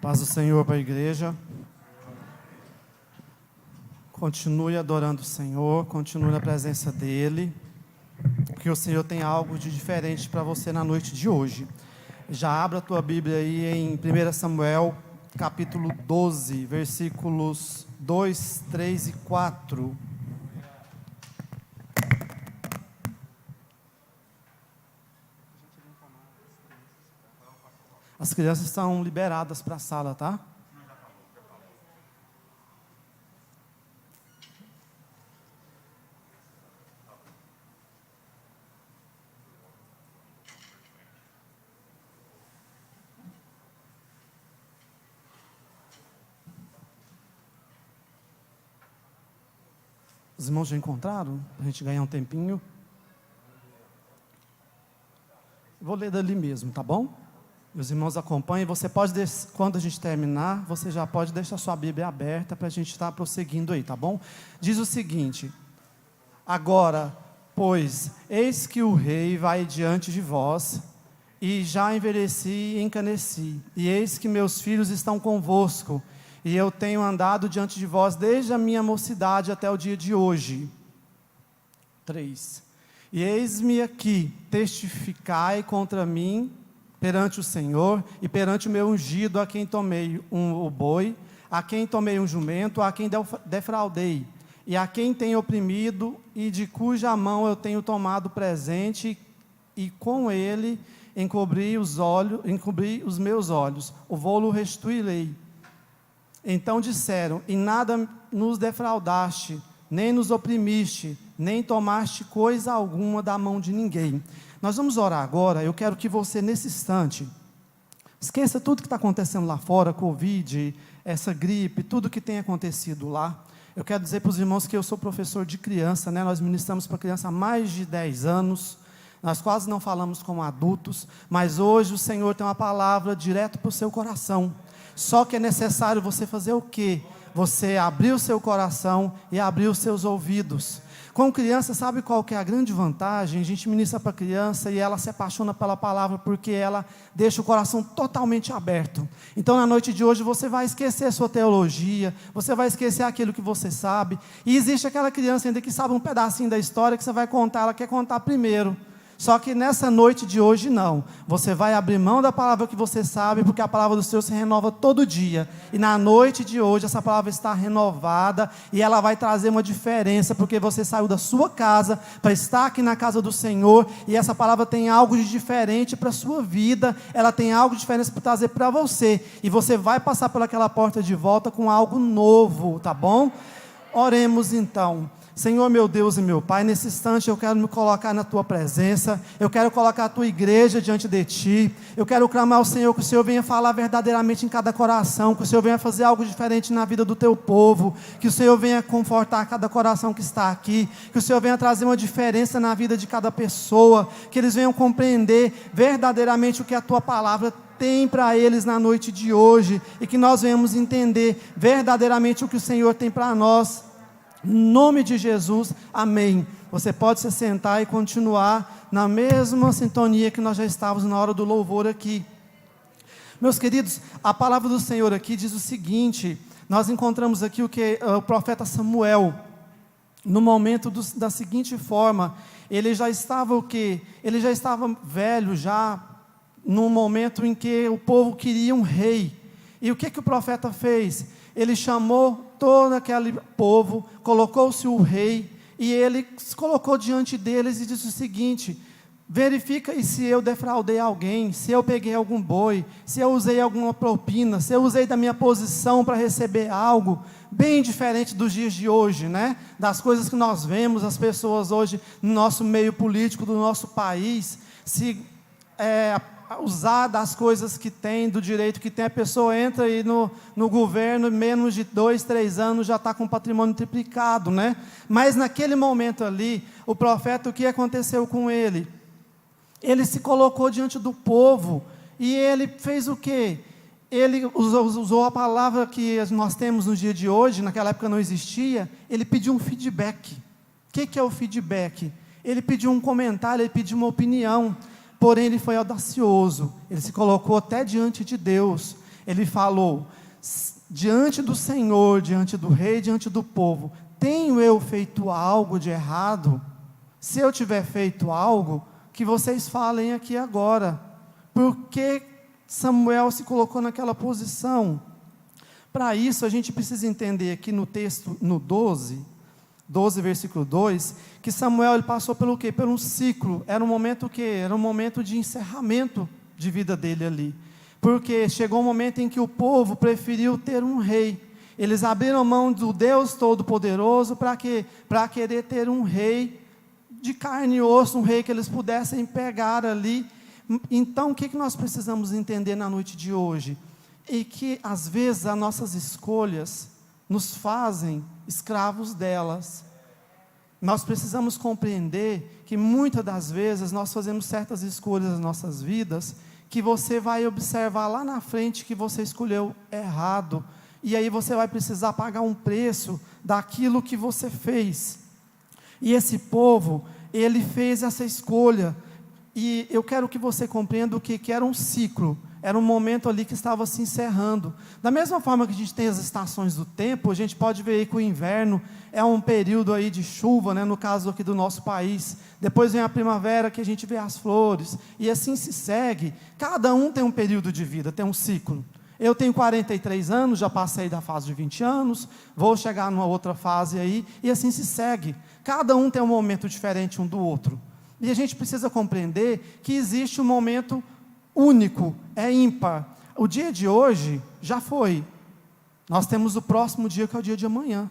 Paz do Senhor para a igreja. Continue adorando o Senhor, continue na presença dEle, porque o Senhor tem algo de diferente para você na noite de hoje. Já abra a tua Bíblia aí em 1 Samuel, capítulo 12, versículos 2, 3 e 4. As crianças estão liberadas para a sala, tá? Os irmãos já encontraram? Para a gente ganhar um tempinho. Vou ler dali mesmo, tá bom? Os irmãos acompanhem. Você pode, quando a gente terminar, você já pode deixar sua Bíblia aberta para a gente estar prosseguindo aí, tá bom? Diz o seguinte: agora, pois, eis que o rei vai diante de vós, e já envelheci e encaneci, e eis que meus filhos estão convosco, e eu tenho andado diante de vós desde a minha mocidade até o dia de hoje. 3. E eis-me aqui, testificai contra mim perante o Senhor e perante o meu ungido, a quem tomei o boi, a quem tomei um jumento, a quem defraudei, e a quem tenho oprimido, e de cuja mão eu tenho tomado presente, e com ele encobri os meus olhos, o vou-lo restituirei. Então disseram: em nada nos defraudaste, nem nos oprimiste, nem tomaste coisa alguma da mão de ninguém. Nós vamos orar agora. Eu quero que você, nesse instante, esqueça tudo que está acontecendo lá fora, Covid, essa gripe, tudo que tem acontecido lá. Eu quero dizer para os irmãos que eu sou professor de criança, né? Nós ministramos para criança há mais de 10 anos, nós quase não falamos com adultos, mas hoje o Senhor tem uma palavra direto para o seu coração. Só que é necessário você fazer o quê? Você abrir o seu coração e abrir os seus ouvidos. Com criança, sabe qual que é a grande vantagem? A gente ministra para a criança e ela se apaixona pela palavra porque ela deixa o coração totalmente aberto. Então, na noite de hoje, você vai esquecer a sua teologia, você vai esquecer aquilo que você sabe. E existe aquela criança ainda que sabe um pedacinho da história que você vai contar, ela quer contar primeiro. Só que nessa noite de hoje não, você vai abrir mão da palavra que você sabe, porque a palavra do Senhor se renova todo dia, e na noite de hoje essa palavra está renovada, e ela vai trazer uma diferença, porque você saiu da sua casa, para estar aqui na casa do Senhor, e essa palavra tem algo de diferente para a sua vida, ela tem algo de diferente para trazer para você, e você vai passar por aquela porta de volta com algo novo, tá bom? Oremos então. Senhor, meu Deus e meu Pai, nesse instante eu quero me colocar na Tua presença, eu quero colocar a Tua igreja diante de Ti, eu quero clamar ao Senhor que o Senhor venha falar verdadeiramente em cada coração, que o Senhor venha fazer algo diferente na vida do Teu povo, que o Senhor venha confortar cada coração que está aqui, que o Senhor venha trazer uma diferença na vida de cada pessoa, que eles venham compreender verdadeiramente o que a Tua palavra tem para eles na noite de hoje, e que nós venhamos entender verdadeiramente o que o Senhor tem para nós. Em nome de Jesus, amém. Você pode se sentar e continuar na mesma sintonia que nós já estávamos na hora do louvor aqui. Meus queridos, a palavra do Senhor aqui diz o seguinte: nós encontramos aqui o profeta Samuel, no momento da seguinte forma, ele já estava o quê? Ele já estava velho, já no momento em que o povo queria um rei. E o que o profeta fez? Ele chamou todo aquele povo, colocou-se o rei, e ele se colocou diante deles e disse o seguinte: verifica e se eu defraudei alguém, se eu peguei algum boi, se eu usei alguma propina, se eu usei da minha posição para receber algo, bem diferente dos dias de hoje, né? Das coisas que nós vemos, as pessoas hoje no nosso meio político do nosso país, usar das coisas que tem, do direito que tem. A pessoa entra aí no governo, menos de 2, 3 anos já está com o patrimônio triplicado, né? Mas naquele momento ali, o profeta, o que aconteceu com ele? Ele se colocou diante do povo, e ele fez o quê? Ele usou a palavra que nós temos no dia de hoje, naquela época não existia. Ele pediu um feedback. O que é o feedback? Ele pediu um comentário, ele pediu uma opinião. Porém ele foi audacioso, ele se colocou até diante de Deus, ele falou: diante do Senhor, diante do rei, diante do povo, tenho eu feito algo de errado? Se eu tiver feito algo, que vocês falem aqui agora. Por que Samuel se colocou naquela posição? Para isso, a gente precisa entender aqui no texto, no 12 versículo 2, que Samuel ele passou pelo quê? Por um ciclo. Era um momento que era um momento de encerramento de vida dele ali. Porque chegou um momento em que o povo preferiu ter um rei. Eles abriram mão do Deus Todo-Poderoso para quê? Para querer ter um rei de carne e osso, um rei que eles pudessem pegar ali. Então, o que nós precisamos entender na noite de hoje? E que às vezes as nossas escolhas nos fazem escravos delas. Nós precisamos compreender que muitas das vezes nós fazemos certas escolhas nas nossas vidas, que você vai observar lá na frente que você escolheu errado, e aí você vai precisar pagar um preço daquilo que você fez. E esse povo, ele fez essa escolha, e eu quero que você compreenda o que era um ciclo. Era um momento ali que estava se encerrando. Da mesma forma que a gente tem as estações do tempo, a gente pode ver aí que o inverno é um período aí de chuva, né, no caso aqui do nosso país. Depois vem a primavera, que a gente vê as flores, e assim se segue. Cada um tem um período de vida, tem um ciclo. Eu tenho 43 anos, já passei da fase de 20 anos, vou chegar numa outra fase aí, e assim se segue. Cada um tem um momento diferente um do outro. E a gente precisa compreender que existe um momento único, é ímpar. O dia de hoje já foi. Nós temos o próximo dia, que é o dia de amanhã.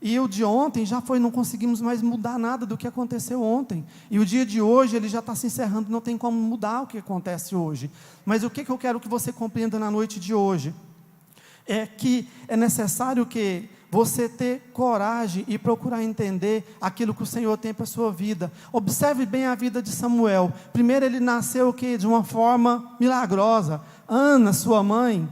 E o de ontem já foi, não conseguimos mais mudar nada do que aconteceu ontem. E o dia de hoje, ele já está se encerrando, não tem como mudar o que acontece hoje. Mas o que eu quero que você compreenda na noite de hoje? É que é necessário que você ter coragem e procurar entender aquilo que o Senhor tem para a sua vida. Observe bem a vida de Samuel. Primeiro ele nasceu o quê? De uma forma milagrosa. Ana, sua mãe,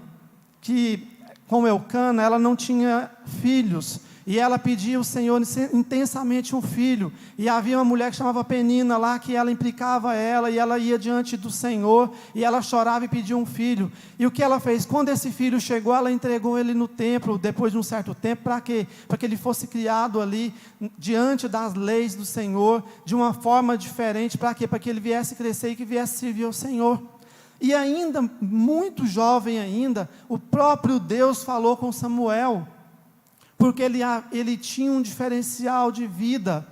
que com Eucana, ela não tinha filhos, e ela pedia ao Senhor intensamente um filho, e havia uma mulher que chamava Penina lá, que ela implicava ela, e ela ia diante do Senhor, e ela chorava e pedia um filho. E o que ela fez? Quando esse filho chegou, ela entregou ele no templo, depois de um certo tempo. Para quê? Para que ele fosse criado ali, diante das leis do Senhor, de uma forma diferente. Para quê? Para que ele viesse crescer e que viesse servir ao Senhor. E ainda, muito jovem ainda, o próprio Deus falou com Samuel, porque ele tinha um diferencial de vida.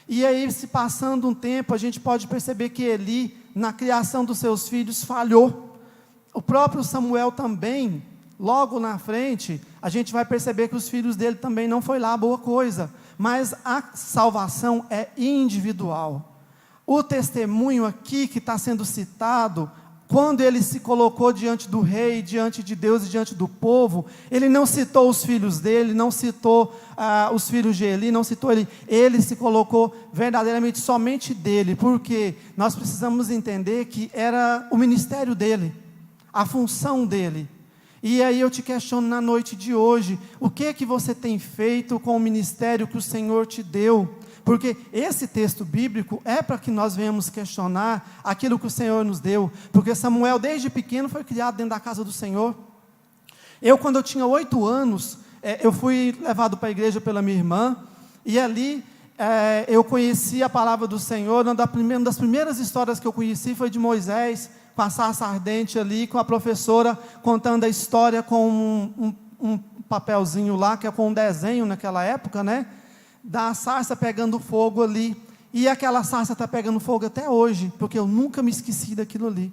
E aí, se passando um tempo, a gente pode perceber que Eli, na criação dos seus filhos, falhou. O próprio Samuel também, logo na frente, a gente vai perceber que os filhos dele também não foi lá boa coisa. Mas a salvação é individual. O testemunho aqui que está sendo citado, quando ele se colocou diante do rei, diante de Deus e diante do povo, ele não citou os filhos dele, não citou os filhos de Eli, não citou ele se colocou verdadeiramente somente dele, porque nós precisamos entender que era o ministério dele, a função dele. E aí eu te questiono na noite de hoje, o que você tem feito com o ministério que o Senhor te deu? Porque esse texto bíblico é para que nós venhamos questionar aquilo que o Senhor nos deu. Porque Samuel, desde pequeno, foi criado dentro da casa do Senhor. Quando eu tinha 8 anos, eu fui levado para a igreja pela minha irmã, e ali eu conheci a palavra do Senhor. Uma das primeiras histórias que eu conheci foi de Moisés, com a sarça ardente ali, com a professora contando a história com um papelzinho lá, que é com um desenho naquela época, né? Da sarça pegando fogo ali, e aquela sarça está pegando fogo até hoje, porque eu nunca me esqueci daquilo ali.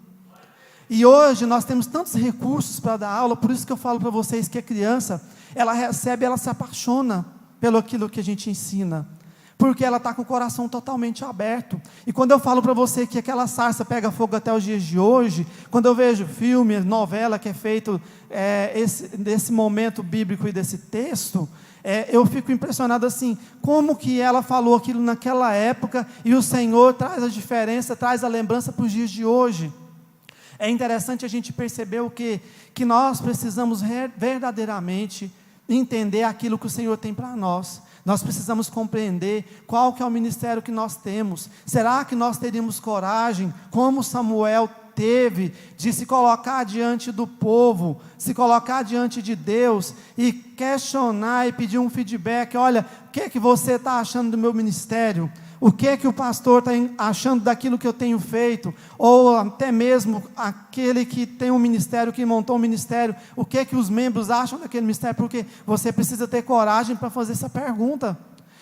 E hoje nós temos tantos recursos para dar aula, por isso que eu falo para vocês que a criança, ela recebe, ela se apaixona pelo aquilo que a gente ensina, porque ela está com o coração totalmente aberto. E quando eu falo para você que aquela sarça pega fogo até os dias de hoje, quando eu vejo filme, novela que é feito desse momento bíblico e desse texto, eu fico impressionado assim, como que ela falou aquilo naquela época, e o Senhor traz a diferença, traz a lembrança para os dias de hoje. É interessante a gente perceber o que nós precisamos verdadeiramente entender aquilo que o Senhor tem para nós. Nós precisamos compreender qual que é o ministério que nós temos. Será que nós teríamos coragem, como Samuel teve de se colocar diante do povo, se colocar diante de Deus e questionar e pedir um feedback. Olha, o que é que você está achando do meu ministério? O que é que o pastor está achando daquilo que eu tenho feito? Ou até mesmo aquele que tem um ministério, que montou um ministério, o que é que os membros acham daquele ministério? Porque você precisa ter coragem para fazer essa pergunta.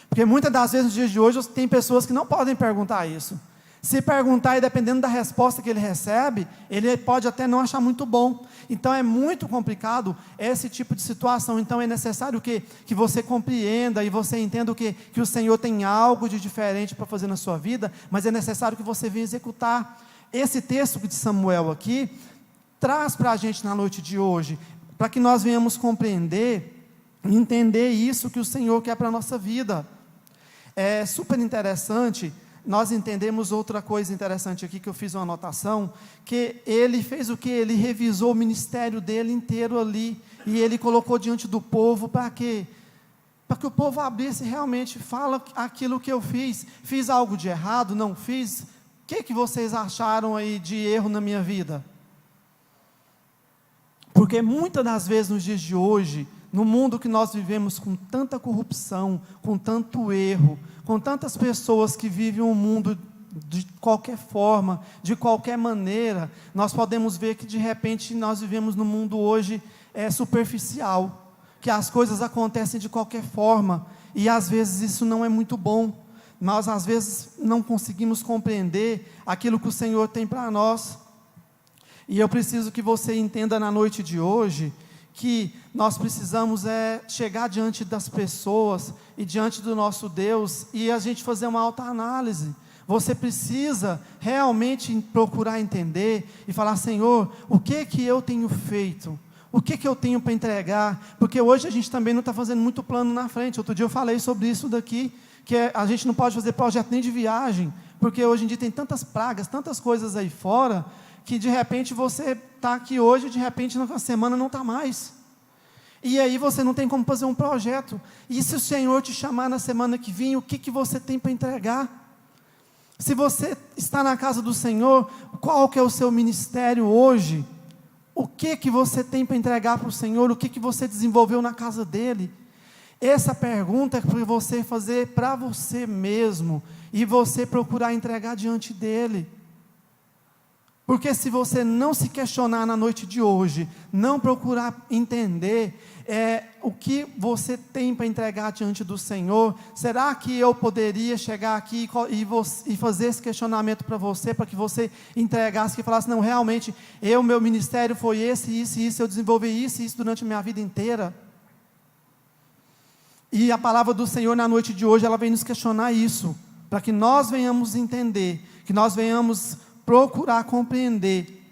Porque muitas das vezes nos dias de hoje tem pessoas que não podem perguntar isso. Se perguntar e dependendo da resposta que ele recebe, ele pode até não achar muito bom. Então é muito complicado esse tipo de situação. Então é necessário que você compreenda e você entenda que o Senhor tem algo de diferente para fazer na sua vida, mas é necessário que você venha executar. Esse texto de Samuel aqui traz para a gente na noite de hoje, para que nós venhamos compreender e entender isso que o Senhor quer para a nossa vida. É super interessante. Nós entendemos outra coisa interessante aqui, que eu fiz uma anotação, que ele fez o que? Ele revisou o ministério dele inteiro ali, e ele colocou diante do povo, para quê? Para que o povo abrisse realmente, fala aquilo que eu fiz algo de errado, não fiz, o que vocês acharam aí de erro na minha vida? Porque muitas das vezes nos dias de hoje, no mundo que nós vivemos com tanta corrupção, com tanto erro, com tantas pessoas que vivem um mundo de qualquer forma, de qualquer maneira, nós podemos ver que de repente nós vivemos num mundo hoje superficial, que as coisas acontecem de qualquer forma, e às vezes isso não é muito bom. Nós às vezes não conseguimos compreender aquilo que o Senhor tem para nós, e eu preciso que você entenda na noite de hoje, que nós precisamos chegar diante das pessoas e diante do nosso Deus e a gente fazer uma autoanálise. Você precisa realmente procurar entender e falar: Senhor, o que eu tenho feito? O que eu tenho para entregar? Porque hoje a gente também não está fazendo muito plano na frente. Outro dia eu falei sobre isso daqui, que a gente não pode fazer projeto nem de viagem, porque hoje em dia tem tantas pragas, tantas coisas aí fora, que de repente você está aqui hoje, de repente na semana não está mais. E aí você não tem como fazer um projeto. E se o Senhor te chamar na semana que vem, o que você tem para entregar? Se você está na casa do Senhor, qual que é o seu ministério hoje? O que você tem para entregar para o Senhor? O que você desenvolveu na casa dEle? Essa pergunta é para você fazer para você mesmo, e você procurar entregar diante dEle. Porque se você não se questionar na noite de hoje, não procurar entender o que você tem para entregar diante do Senhor, será que eu poderia chegar aqui e fazer esse questionamento para você, para que você entregasse, que falasse: não, realmente, meu ministério foi esse, isso e isso, eu desenvolvi isso e isso durante a minha vida inteira. E a palavra do Senhor na noite de hoje, ela vem nos questionar isso, para que nós venhamos entender, que nós venhamos procurar compreender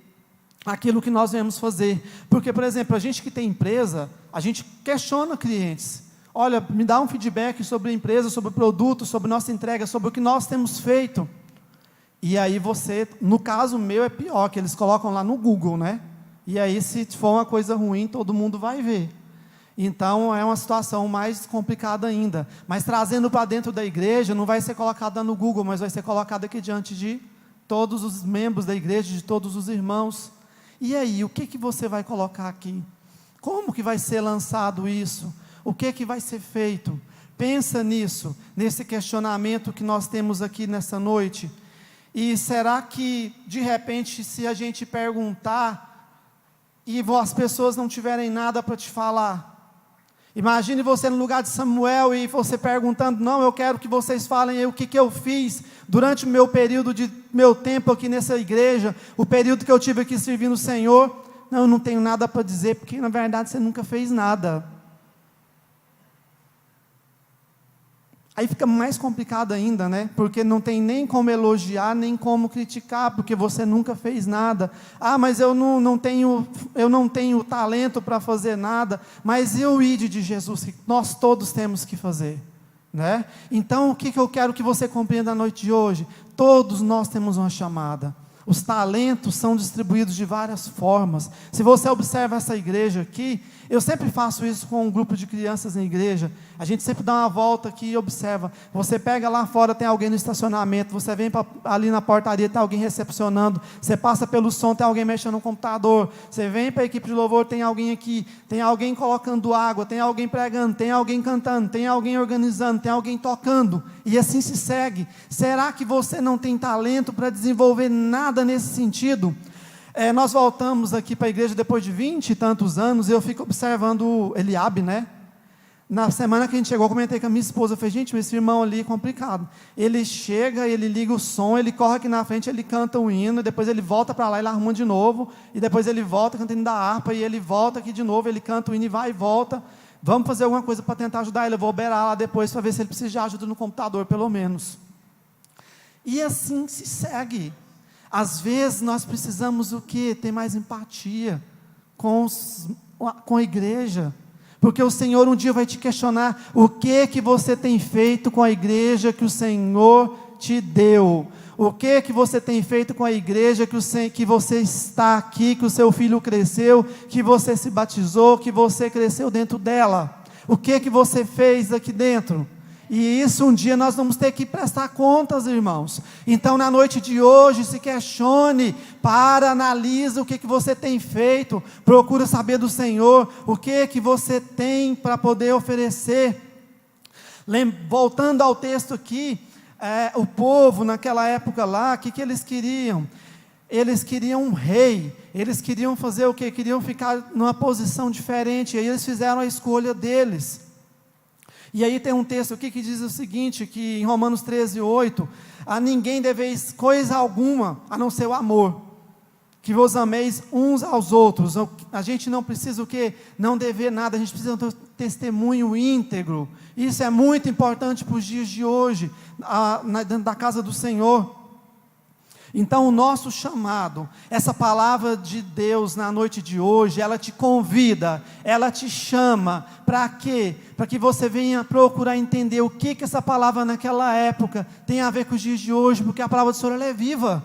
aquilo que nós viemos fazer. Porque, por exemplo, a gente que tem empresa, a gente questiona clientes: olha, me dá um feedback sobre a empresa, sobre o produto, sobre nossa entrega, sobre o que nós temos feito. E aí você, no caso meu é pior, que eles colocam lá no Google, né? E aí se for uma coisa ruim, todo mundo vai ver. Então é uma situação mais complicada ainda. Mas trazendo para dentro da igreja, não vai ser colocada no Google, mas vai ser colocada aqui diante de todos os membros da igreja, de todos os irmãos. E aí, o que você vai colocar aqui? Como que vai ser lançado isso? O que vai ser feito? Pensa nisso, nesse questionamento que nós temos aqui nessa noite. E será que, de repente, se a gente perguntar e as pessoas não tiverem nada para te falar? Imagine você no lugar de Samuel e você perguntando: não, eu quero que vocês falem aí o que eu fiz durante o meu período meu tempo aqui nessa igreja, o período que eu tive aqui servindo o Senhor. Não, eu não tenho nada para dizer, porque na verdade você nunca fez nada. Aí fica mais complicado ainda, né? Porque não tem nem como elogiar, nem como criticar, porque você nunca fez nada. Ah, mas eu não tenho talento para fazer nada. Mas e o ID de Jesus, que nós todos temos que fazer, né? Então, o que eu quero que você compreenda na noite de hoje? Todos nós temos uma chamada. Os talentos são distribuídos de várias formas. Se você observa essa igreja aqui, eu sempre faço isso com um grupo de crianças na igreja. A gente sempre dá uma volta aqui e observa. Você pega lá fora, tem alguém no estacionamento. Você vem ali na portaria, tem alguém recepcionando. Você passa pelo som, tem alguém mexendo no computador. Você vem para a equipe de louvor, tem alguém aqui. Tem alguém colocando água, tem alguém pregando, tem alguém cantando, tem alguém organizando, tem alguém tocando. E assim se segue. Será que você não tem talento para desenvolver nada nesse sentido? Nós voltamos aqui para a igreja depois de 20 e tantos anos, e eu fico observando o Eliabe, né? Na semana que a gente chegou, eu comentei com a minha esposa, eu falei, gente, esse irmão ali é complicado. Ele chega, ele liga o som, ele corre aqui na frente, ele canta o hino, depois ele volta para lá, ele arruma de novo, e depois ele volta cantando da harpa, e ele volta aqui de novo, ele canta o hino e vai e volta. Vamos fazer alguma coisa para tentar ajudar ele, eu vou operar lá depois para ver se ele precisa de ajuda no computador, pelo menos. E assim se segue. Às vezes nós precisamos o quê? Ter mais empatia com a igreja, porque o Senhor um dia vai te questionar, o que você tem feito com a igreja que o Senhor te deu? O que você tem feito com a igreja que você está aqui, que o seu filho cresceu, que você se batizou, que você cresceu dentro dela? O que você fez aqui dentro? E isso um dia nós vamos ter que prestar contas, irmãos. Então na noite de hoje se questione, analisa o que você tem feito, procura saber do Senhor, o que você tem para poder oferecer. Voltando ao texto aqui, o povo naquela época lá, o que eles queriam? Eles queriam um rei, eles queriam fazer o quê? Queriam ficar numa posição diferente, e aí eles fizeram a escolha deles. E aí tem um texto aqui que diz o seguinte, que em Romanos 13:8, a ninguém deveis coisa alguma, a não ser o amor, que vos ameis uns aos outros. A gente não precisa o quê? Não dever nada, a gente precisa de um testemunho íntegro. Isso é muito importante para os dias de hoje, dentro da casa do Senhor. Então o nosso chamado, essa palavra de Deus na noite de hoje, ela te convida, ela te chama, para quê? Para que você venha procurar entender o que essa palavra naquela época tem a ver com os dias de hoje, porque a palavra do Senhor ela é viva,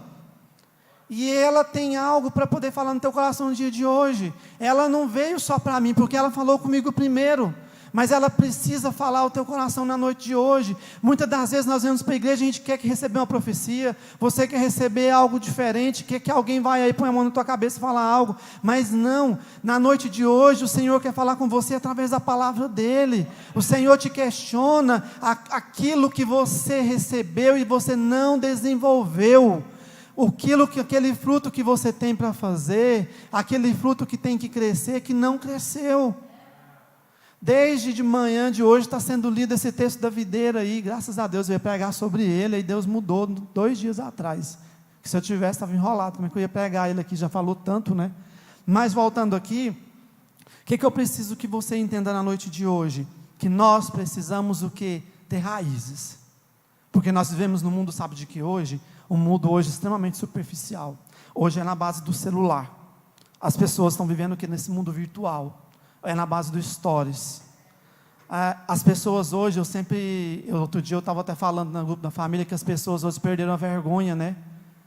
e ela tem algo para poder falar no teu coração no dia de hoje. Ela não veio só para mim, porque ela falou comigo primeiro, mas ela precisa falar ao teu coração na noite de hoje. Muitas das vezes nós vamos para a igreja, a gente quer receber uma profecia, você quer receber algo diferente, quer que alguém vai aí, põe a mão na tua cabeça e fala algo, mas não, na noite de hoje o Senhor quer falar com você através da palavra dEle. O Senhor te questiona aquilo que você recebeu e você não desenvolveu, aquele fruto que você tem para fazer, aquele fruto que tem que crescer, que não cresceu. Desde de manhã de hoje está sendo lido esse texto da videira aí, graças a Deus eu ia pregar sobre ele, e Deus mudou 2 dias atrás, que se eu tivesse estava enrolado, como é que eu ia pregar ele aqui, já falou tanto, né? Mas voltando aqui, o que eu preciso que você entenda na noite de hoje? Que nós precisamos o quê? Ter raízes, porque nós vivemos no mundo, sabe de que hoje? Um mundo hoje extremamente superficial, hoje é na base do celular, as pessoas estão vivendo o que? Nesse mundo virtual, é na base do stories. As pessoas hoje, outro dia eu estava até falando no grupo da família, que as pessoas hoje perderam a vergonha, né?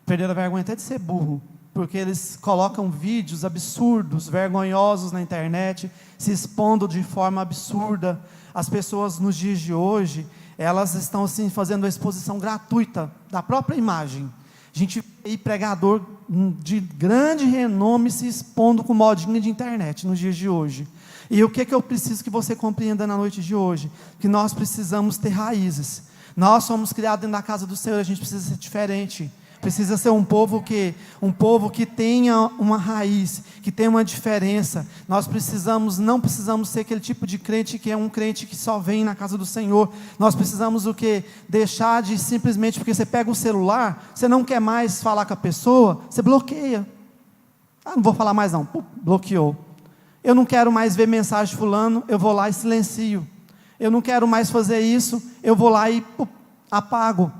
Perderam a vergonha até de ser burro, porque eles colocam vídeos absurdos, vergonhosos na internet, se expondo de forma absurda. As pessoas nos dias de hoje, elas estão assim fazendo a exposição gratuita da própria imagem. A gente vê pregador de grande renome se expondo com modinha de internet nos dias de hoje. E o que eu preciso que você compreenda na noite de hoje? Que nós precisamos ter raízes. Nós somos criados dentro da casa do Senhor, a gente precisa ser diferente. Precisa ser um povo que tenha uma raiz, que tenha uma diferença. Nós não precisamos ser aquele tipo de crente que é um crente que só vem na casa do Senhor. Nós precisamos o quê? Deixar de simplesmente, porque você pega o celular, você não quer mais falar com a pessoa, você bloqueia. Não vou falar mais não, bloqueou. Eu não quero mais ver mensagem de fulano, eu vou lá e silencio. Eu não quero mais fazer isso, eu vou lá e apago.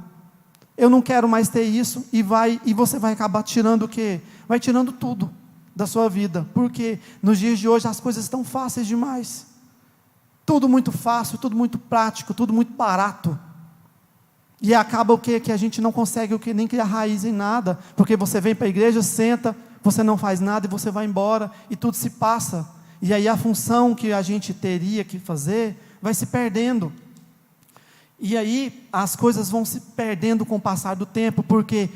Eu não quero mais ter isso, e você vai acabar tirando o quê? Vai tirando tudo da sua vida, porque nos dias de hoje as coisas estão fáceis demais, tudo muito fácil, tudo muito prático, tudo muito barato. E acaba o quê? Que a gente não consegue nem criar raiz em nada, porque você vem para a igreja, senta, você não faz nada e você vai embora, e tudo se passa. E aí a função que a gente teria que fazer, vai se perdendo. E aí as coisas vão se perdendo com o passar do tempo, porque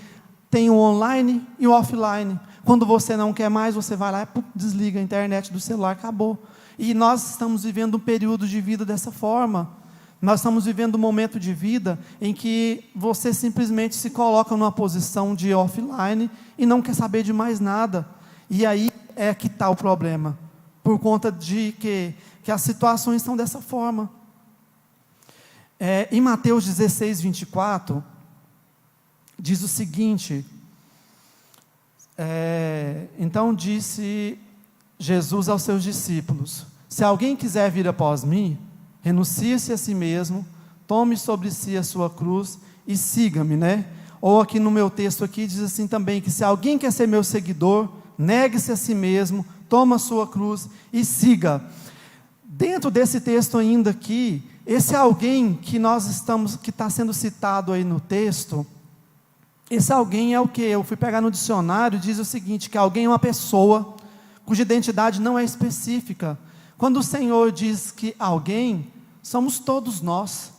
tem o online e o offline. Quando você não quer mais, você vai lá e desliga a internet do celular, acabou. E nós estamos vivendo um período de vida dessa forma. Nós estamos vivendo um momento de vida em que você simplesmente se coloca numa posição de offline e não quer saber de mais nada. E aí é que está o problema, por conta de que as situações estão dessa forma. Em Mateus 16, 24, diz o seguinte: então disse Jesus aos seus discípulos: se alguém quiser vir após mim, renuncie-se a si mesmo, tome sobre si a sua cruz e siga-me, né? Ou aqui no meu texto aqui diz assim também, que se alguém quer ser meu seguidor, negue-se a si mesmo, toma a sua cruz e siga. Dentro desse texto ainda aqui, esse alguém que que está sendo citado aí no texto, esse alguém é o que? Eu fui pegar no dicionário, diz o seguinte, que alguém é uma pessoa cuja identidade não é específica. Quando o Senhor diz que alguém, somos todos nós.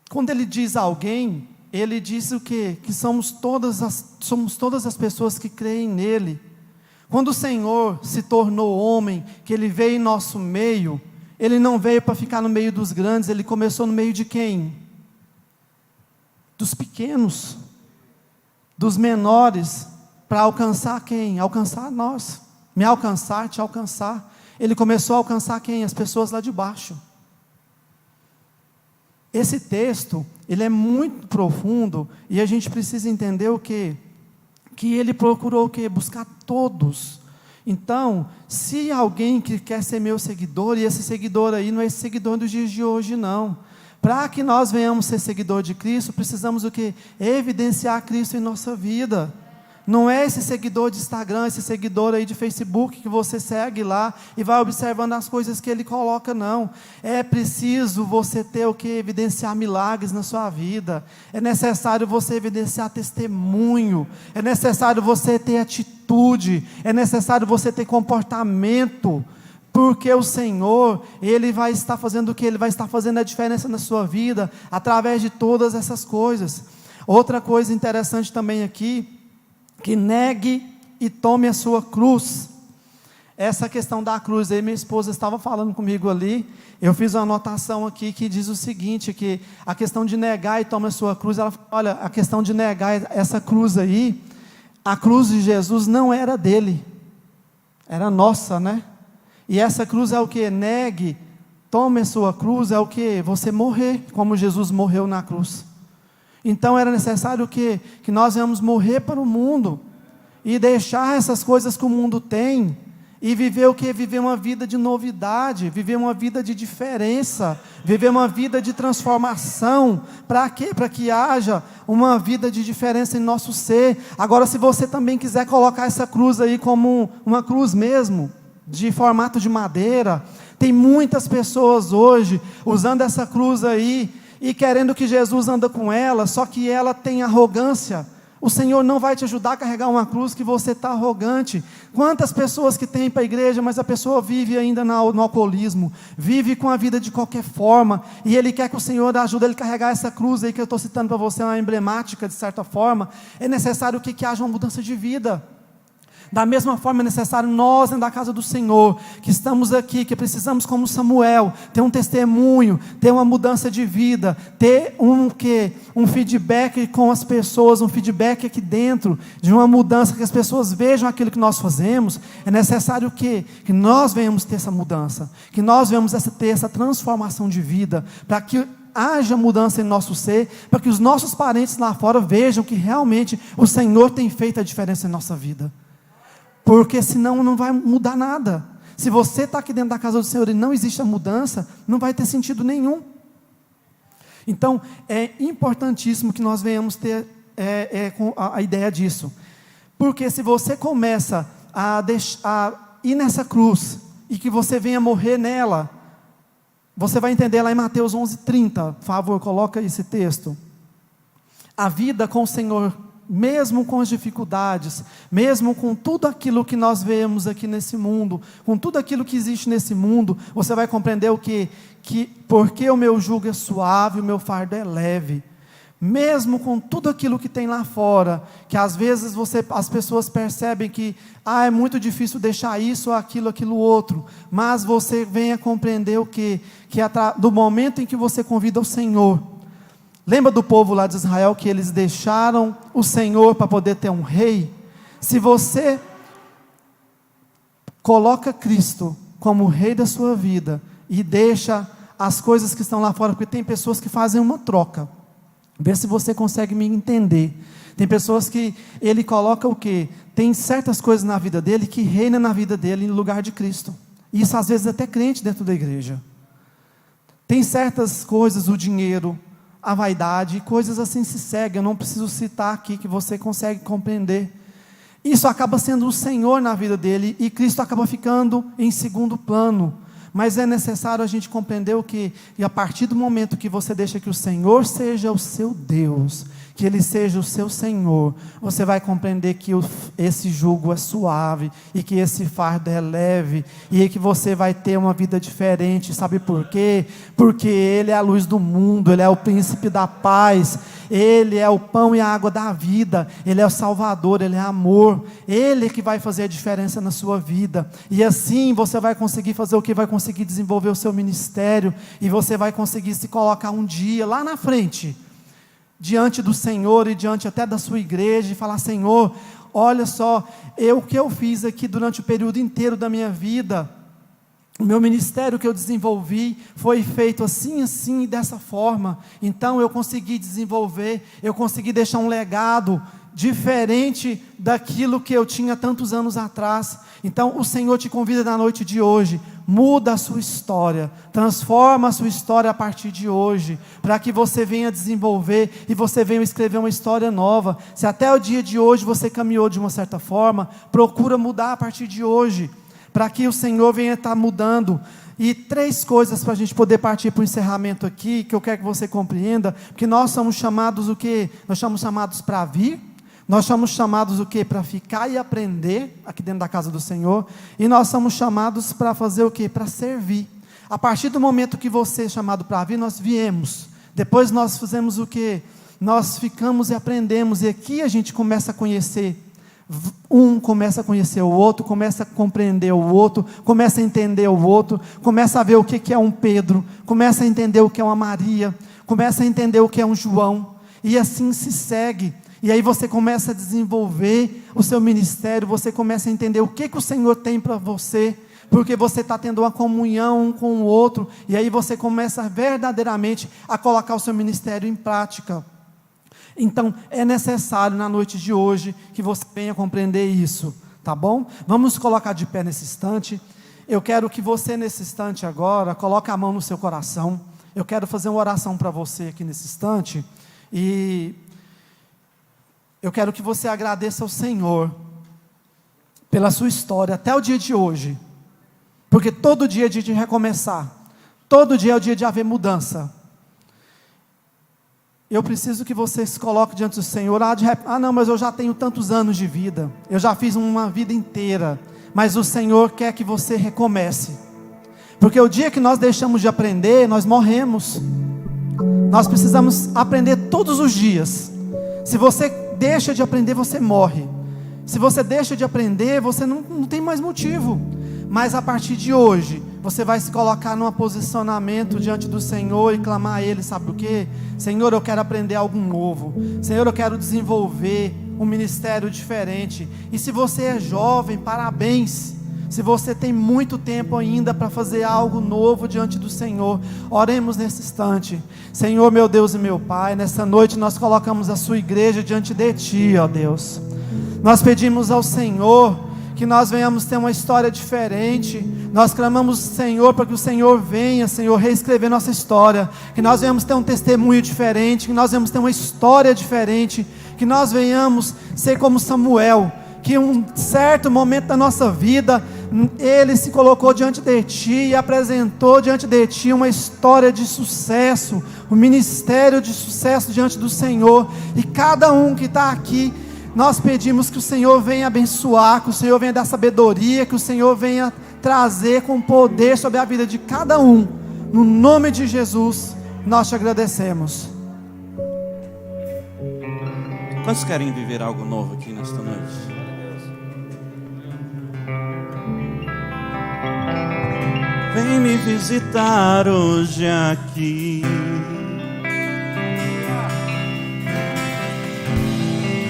Quando Ele diz alguém, Ele diz o quê? Que somos todas as pessoas que creem nele. Quando o Senhor se tornou homem, que Ele veio em nosso meio, Ele não veio para ficar no meio dos grandes, Ele começou no meio de quem? Dos pequenos, dos menores, para alcançar quem? Alcançar nós. Me alcançar, te alcançar. Ele começou a alcançar quem? As pessoas lá de baixo. Esse texto, ele é muito profundo, e a gente precisa entender o quê? Que ele procurou o quê? Buscar todos. Então, se alguém que quer ser meu seguidor, e esse seguidor aí não é esse seguidor dos dias de hoje não. Para que nós venhamos ser seguidor de Cristo, precisamos o quê? Evidenciar Cristo em nossa vida. Não é esse seguidor de Instagram, esse seguidor aí de Facebook que você segue lá e vai observando as coisas que ele coloca, não. É preciso você ter o que? Evidenciar milagres na sua vida. É necessário você evidenciar testemunho. É necessário você ter atitude. É necessário você ter comportamento. Porque o Senhor, Ele vai estar fazendo o que? Ele vai estar fazendo a diferença na sua vida, através de todas essas coisas. Outra coisa interessante também aqui, que negue e tome a sua cruz. Essa questão da cruz aí, minha esposa estava falando comigo ali, eu fiz uma anotação aqui que diz o seguinte, que a questão de negar e tome a sua cruz, ela fala, olha, a questão de negar essa cruz aí, a cruz de Jesus não era dele, era nossa, né? E essa cruz é o que? Negue, tome a sua cruz, é o que? Você morrer, como Jesus morreu na cruz. Então era necessário o quê? Que nós venhamos morrer para o mundo, e deixar essas coisas que o mundo tem, e viver o quê? Viver uma vida de novidade, viver uma vida de diferença, viver uma vida de transformação. Para quê? Para que haja uma vida de diferença em nosso ser. Agora, se você também quiser colocar essa cruz aí como uma cruz mesmo, de formato de madeira, tem muitas pessoas hoje usando essa cruz aí, e querendo que Jesus anda com ela, só que ela tem arrogância. O Senhor não vai te ajudar a carregar uma cruz que você está arrogante. Quantas pessoas que tem para a igreja, mas a pessoa vive ainda no alcoolismo, vive com a vida de qualquer forma, e Ele quer que o Senhor ajude ele a carregar essa cruz aí que eu estou citando para você, uma emblemática de certa forma. É necessário que haja uma mudança de vida. Da mesma forma é necessário nós, dentro da casa do Senhor, que estamos aqui, que precisamos como Samuel, ter um testemunho, ter uma mudança de vida, ter um feedback com as pessoas, um feedback aqui dentro, de uma mudança, que as pessoas vejam aquilo que nós fazemos. É necessário que nós venhamos ter essa mudança, que nós venhamos ter essa transformação de vida, para que haja mudança em nosso ser, para que os nossos parentes lá fora vejam que realmente o Senhor tem feito a diferença em nossa vida. Porque senão não vai mudar nada. Se você está aqui dentro da casa do Senhor e não existe a mudança, não vai ter sentido nenhum. Então, é importantíssimo que nós venhamos ter a ideia disso. Porque se você começa a ir nessa cruz, e que você venha morrer nela, Você vai entender lá em Mateus 11:30, por favor, coloca esse texto. A vida com o Senhor, mesmo com as dificuldades, mesmo com tudo aquilo que nós vemos aqui nesse mundo, com tudo aquilo que existe nesse mundo, você vai compreender o quê? Que porque o meu jugo é suave, o meu fardo é leve. Mesmo com tudo aquilo que tem lá fora, que às vezes as pessoas percebem que é muito difícil deixar isso, aquilo outro, mas você venha compreender o quê? Que do momento em que você convida o Senhor. Lembra do povo lá de Israel que eles deixaram o Senhor para poder ter um rei? Se você coloca Cristo como o rei da sua vida e deixa as coisas que estão lá fora, porque tem pessoas que fazem uma troca. Vê se você consegue me entender. Tem pessoas que ele coloca o quê? Tem certas coisas na vida dele que reina na vida dele em lugar de Cristo. Isso às vezes até crente dentro da igreja. Tem certas coisas, o dinheiro, a vaidade, coisas assim se seguem. Eu não preciso citar aqui, que você consegue compreender. Isso acaba sendo o Senhor na vida dele e Cristo acaba ficando em segundo plano. Mas é necessário a gente compreender o que, e a partir do momento que você deixa que o Senhor seja o seu Deus, que Ele seja o seu Senhor, você vai compreender que esse jugo é suave, e que esse fardo é leve, e que você vai ter uma vida diferente. Sabe por quê? Porque Ele é a luz do mundo, Ele é o príncipe da paz, Ele é o pão e a água da vida, Ele é o Salvador, Ele é amor, Ele que vai fazer a diferença na sua vida, e assim você vai conseguir fazer o que? Vai conseguir desenvolver o seu ministério, e você vai conseguir se colocar um dia lá na frente, diante do Senhor e diante até da sua igreja, e falar: Senhor, olha só, o que eu fiz aqui durante o período inteiro da minha vida, o meu ministério que eu desenvolvi, foi feito assim, assim e dessa forma, então eu consegui desenvolver, eu consegui deixar um legado diferente daquilo que eu tinha tantos anos atrás. Então o Senhor te convida na noite de hoje: muda a sua história, transforma a sua história a partir de hoje, para que você venha desenvolver e você venha escrever uma história nova. Se até o dia de hoje você caminhou de uma certa forma, procura mudar a partir de hoje, para que o Senhor venha estar mudando. E 3 coisas para a gente poder partir para o encerramento aqui, que eu quero que você compreenda, porque nós somos chamados o quê? Nós somos chamados para vir, nós somos chamados o quê? Para ficar e aprender aqui dentro da casa do Senhor, e nós somos chamados para fazer o quê? Para servir. A partir do momento que você é chamado para vir, nós viemos, depois nós fizemos o quê? Nós ficamos e aprendemos, e aqui a gente começa a conhecer, um começa a conhecer o outro, começa a compreender o outro, começa a entender o outro, começa a ver o que é um Pedro, começa a entender o que é uma Maria, começa a entender o que é um João, e assim se segue. E aí você começa a desenvolver o seu ministério, você começa a entender o que o Senhor tem para você, porque você está tendo uma comunhão um com o outro, e aí você começa verdadeiramente a colocar o seu ministério em prática. Então é necessário na noite de hoje que você venha compreender isso, tá bom? Vamos colocar de pé nesse instante. Eu quero que você nesse instante agora, coloque a mão no seu coração. Eu quero fazer uma oração para você aqui nesse instante, e eu quero que você agradeça ao Senhor pela sua história até o dia de hoje, porque todo dia é dia de recomeçar, todo dia é o dia de haver mudança. Eu preciso que você se coloque diante do Senhor. Não, mas eu já tenho tantos anos de vida, eu já fiz uma vida inteira, mas o Senhor quer que você recomece, porque o dia que nós deixamos de aprender, nós morremos. Nós precisamos aprender todos os dias. Se você deixa de aprender, você morre. Se você deixa de aprender, você não tem mais motivo. Mas a partir de hoje, você vai se colocar num posicionamento diante do Senhor e clamar a Ele, sabe o quê? Senhor, eu quero aprender algo novo. Senhor, eu quero desenvolver um ministério diferente. E se você é jovem, parabéns. Se você tem muito tempo ainda para fazer algo novo diante do Senhor, oremos nesse instante. Senhor, meu Deus e meu Pai, nessa noite nós colocamos a sua igreja diante de Ti, ó Deus. Nós pedimos ao Senhor que nós venhamos ter uma história diferente. Nós clamamos, Senhor, para que o Senhor venha, Senhor, reescrever nossa história, que nós venhamos ter um testemunho diferente, que nós venhamos ter uma história diferente, que nós venhamos ser como Samuel, que em um certo momento da nossa vida, Ele se colocou diante de ti e apresentou diante de ti uma história de sucesso, um ministério de sucesso diante do Senhor. E cada um que está aqui, nós pedimos que o Senhor venha abençoar, que o Senhor venha dar sabedoria, que o Senhor venha trazer com poder sobre a vida de cada um. No nome de Jesus, nós te agradecemos. Quantos querem viver algo novo aqui nesta noite? Vem me visitar hoje aqui.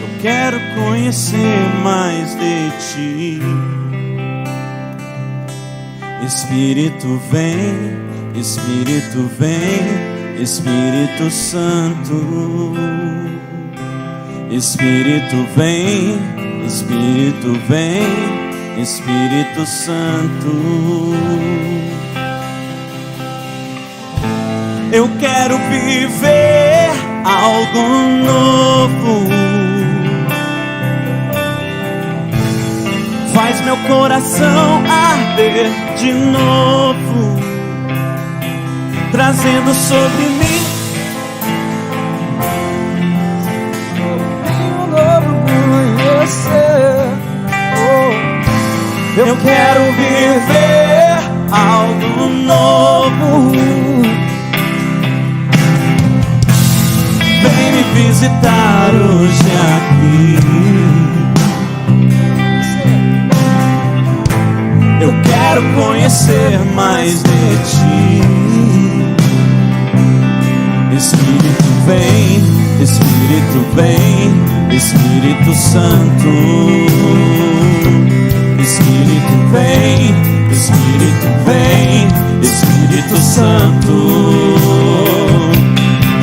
Eu quero conhecer mais de ti. Espírito vem, Espírito vem, Espírito Santo. Espírito vem, Espírito vem, Espírito Santo. Eu quero viver algo novo. Faz meu coração arder de novo, trazendo sobre mim um novo conhecer. Eu quero viver algo novo. Vem me visitar hoje aqui. Eu quero conhecer mais de ti. Espírito vem, Espírito vem, Espírito Santo. Espírito vem, Espírito vem, Espírito Santo.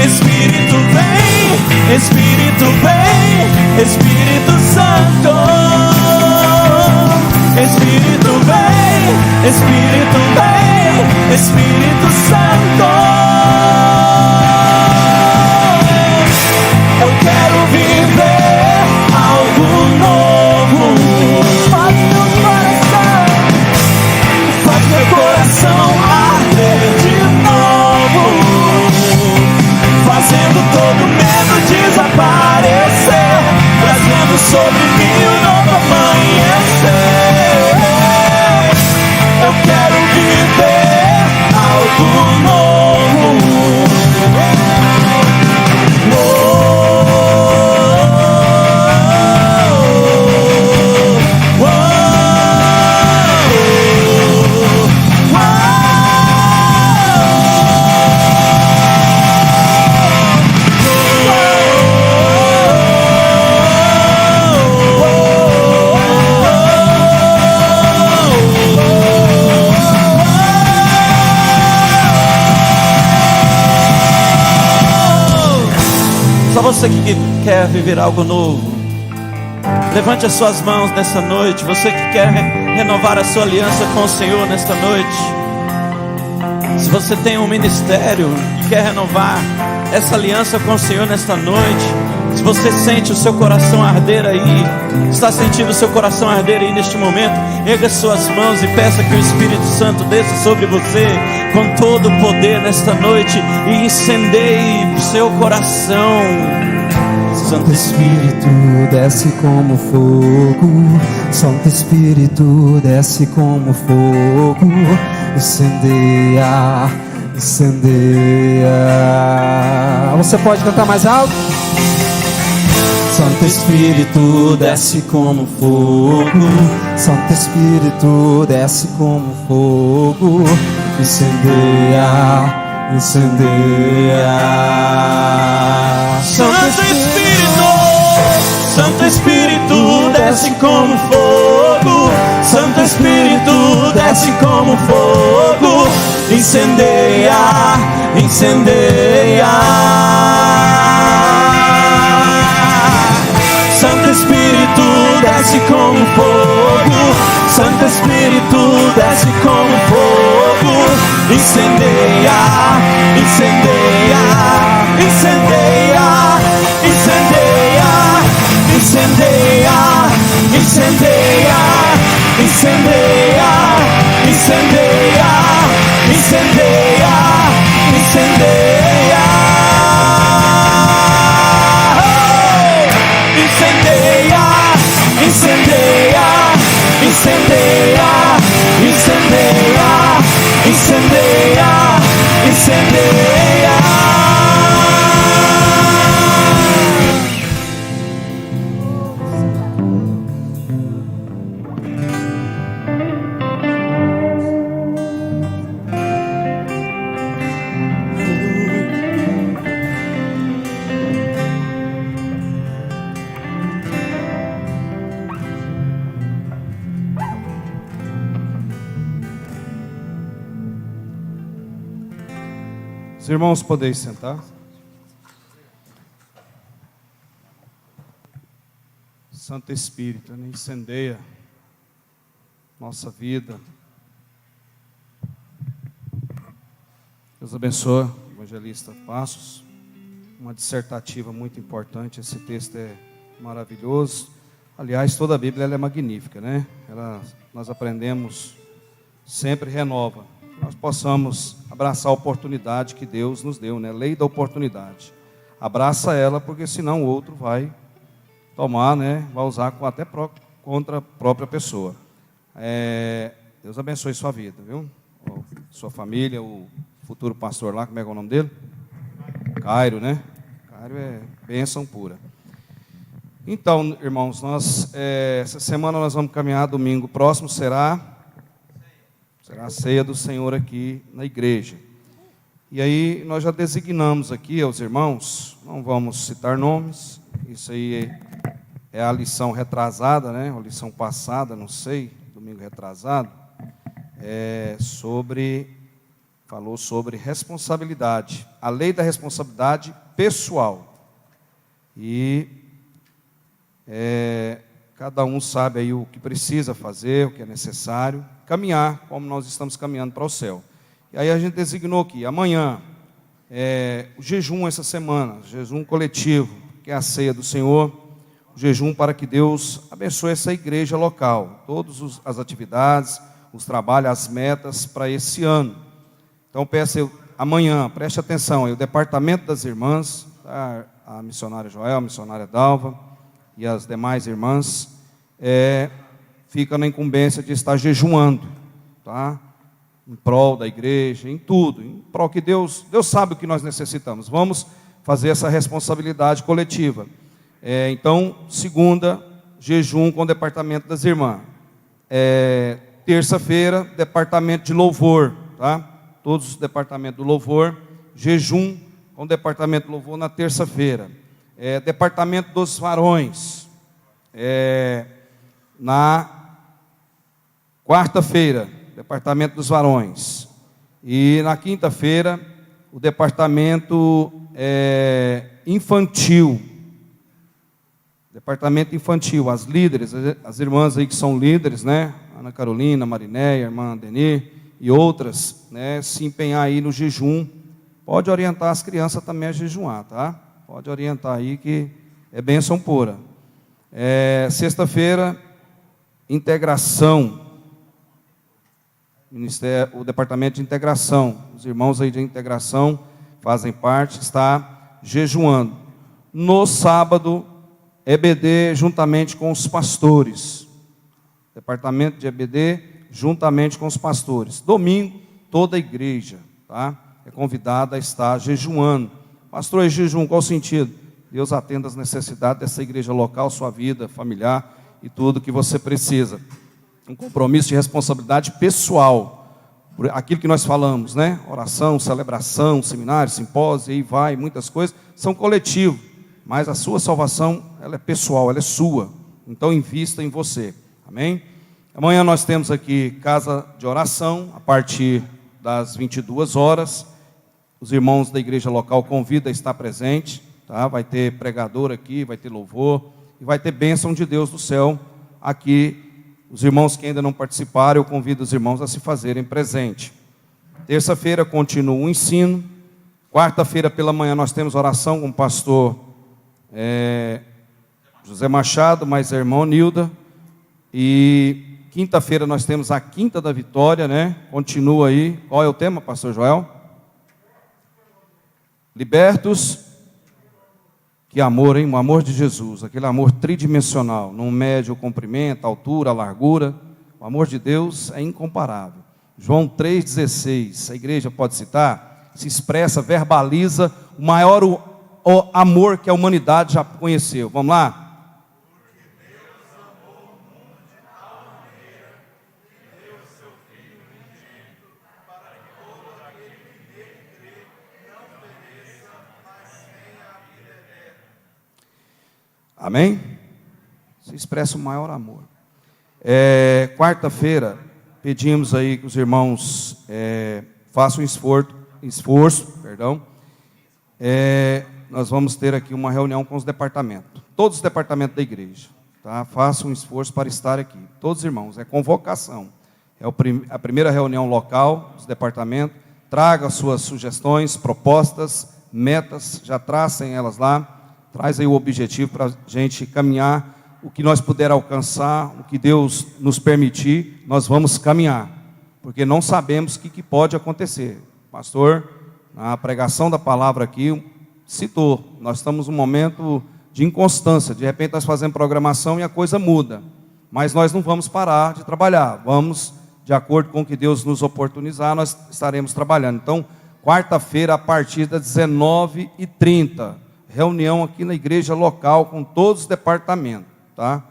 Espírito vem, Espírito vem, Espírito Santo. Espírito vem, Espírito vem, Espírito Santo. Eu quero viver algo novo. Faz meu coração arder de novo, fazendo todo medo desaparecer, trazendo sobre mim um novo amanhecer. Eu quero viver algo novo. Só você que quer viver algo novo, levante as suas mãos nessa noite. Você que quer renovar a sua aliança com o Senhor nesta noite. Se você tem um ministério e quer renovar essa aliança com o Senhor nesta noite, se você sente o seu coração arder aí, está sentindo o seu coração arder aí neste momento, erga suas mãos e peça que o Espírito Santo desça sobre você com todo o poder nesta noite e incendeie o seu coração. Santo Espírito desce como fogo, Santo Espírito desce como fogo, incendeia, incendeia. Você pode cantar mais alto? Santo Espírito desce como fogo, Santo Espírito desce como fogo, incendeia, incendeia. Santo Espírito, Santo Espírito desce como fogo, Santo Espírito desce como fogo, incendeia, incendeia. Santo Espírito desce como fogo, Santo Espírito desce como fogo, incendeia, incendeia, incendeia, incendeia, incendeia, incendeia, incendeia. incendeia, incendeia, incendeia. Incendeia, incendeia, incendeia, incendeia, incendeia, incendeia. Os irmãos podem sentar. Santo Espírito, incendeia nossa vida. Deus abençoe, evangelista Passos. Uma dissertativa muito importante. Esse texto é maravilhoso. Aliás, toda a Bíblia ela é magnífica, né? Nós aprendemos, sempre renova. Nós possamos abraçar a oportunidade que Deus nos deu, né? Lei da oportunidade. Abraça ela, porque senão o outro vai tomar, né? Vai usar até contra a própria pessoa. Deus abençoe sua vida, viu? Sua família, o futuro pastor lá, como é que é o nome dele? Cairo, né? Cairo é bênção pura. Então, irmãos, essa semana nós vamos caminhar, domingo próximo será a ceia do Senhor aqui na igreja. E aí nós já designamos aqui aos irmãos, não vamos citar nomes, isso aí é a lição retrasada, né? A lição passada, não sei, domingo retrasado, falou sobre responsabilidade, a lei da responsabilidade pessoal. E cada um sabe aí o que precisa fazer, o que é necessário, caminhar como nós estamos caminhando para o céu. E aí a gente designou aqui, amanhã, o jejum essa semana, jejum coletivo, que é a ceia do Senhor, o jejum para que Deus abençoe essa igreja local, todas as atividades, os trabalhos, as metas para esse ano. Então peço amanhã, preste atenção, aí, o departamento das irmãs, tá? A missionária Joel, a missionária Dalva e as demais irmãs, fica na incumbência de estar jejuando, tá? Em prol da igreja, em tudo, em prol que Deus sabe o que nós necessitamos. Vamos fazer essa responsabilidade coletiva. Então, segunda, jejum com o departamento das irmãs. Terça-feira, departamento de louvor, tá? Todos os departamentos do louvor, jejum com o departamento de louvor na terça-feira. Departamento dos varões, na quarta-feira, departamento dos varões. E na quinta-feira, o departamento infantil. Departamento infantil, as líderes, as irmãs aí que são líderes, né? Ana Carolina, Marinéia, irmã Denir e outras, né? Se empenhar aí no jejum. Pode orientar as crianças também a jejuar, tá? Pode orientar aí que é bênção pura. Sexta-feira, integração. O departamento de integração. Os irmãos aí de integração fazem parte, está jejuando. No sábado, EBD juntamente com os pastores. Departamento de EBD juntamente com os pastores. Domingo, toda a igreja, tá? É convidada a estar jejuando. Pastor, jejum, qual o sentido? Deus atenda as necessidades dessa igreja local, sua vida familiar e tudo que você precisa. Um compromisso de responsabilidade pessoal. Por aquilo que nós falamos, né? Oração, celebração, seminário, simpósio, aí vai, muitas coisas, são coletivos. Mas a sua salvação, ela é pessoal, ela é sua. Então invista em você. Amém? Amanhã nós temos aqui casa de oração, a partir das 22 horas. Os irmãos da igreja local convidam a estar presente, tá? Vai ter pregador aqui, vai ter louvor, e vai ter bênção de Deus do céu aqui. Os irmãos que ainda não participaram, eu convido os irmãos a se fazerem presente. Terça-feira continua o ensino. Quarta-feira pela manhã nós temos oração com o pastor José Machado, mais a irmã Nilda. E quinta-feira nós temos a Quinta da Vitória, né? Continua aí. Qual é o tema, pastor Joel? Libertos. Que amor, hein? O amor de Jesus, aquele amor tridimensional, não mede o comprimento, a altura, a largura. O amor de Deus é incomparável. João 3,16, a igreja pode citar, se expressa, verbaliza o maior o amor que a humanidade já conheceu. Vamos lá? Amém? Se expressa o maior amor. Quarta-feira, pedimos aí que os irmãos façam esforço. Nós vamos ter aqui uma reunião com os departamentos. Todos os departamentos da igreja. Tá? Façam um esforço para estar aqui. Todos os irmãos, é convocação. É a primeira reunião local dos departamentos. Traga suas sugestões, propostas, metas, já tracem elas lá. Traz aí o objetivo para a gente caminhar, o que nós puder alcançar, o que Deus nos permitir, nós vamos caminhar, porque não sabemos o que pode acontecer. O pastor, na pregação da palavra aqui, citou, nós estamos num momento de inconstância, de repente nós fazemos programação e a coisa muda, mas nós não vamos parar de trabalhar, vamos, de acordo com o que Deus nos oportunizar, nós estaremos trabalhando. Então, quarta-feira, a partir das 19h30, reunião aqui na igreja local com todos os departamentos, tá?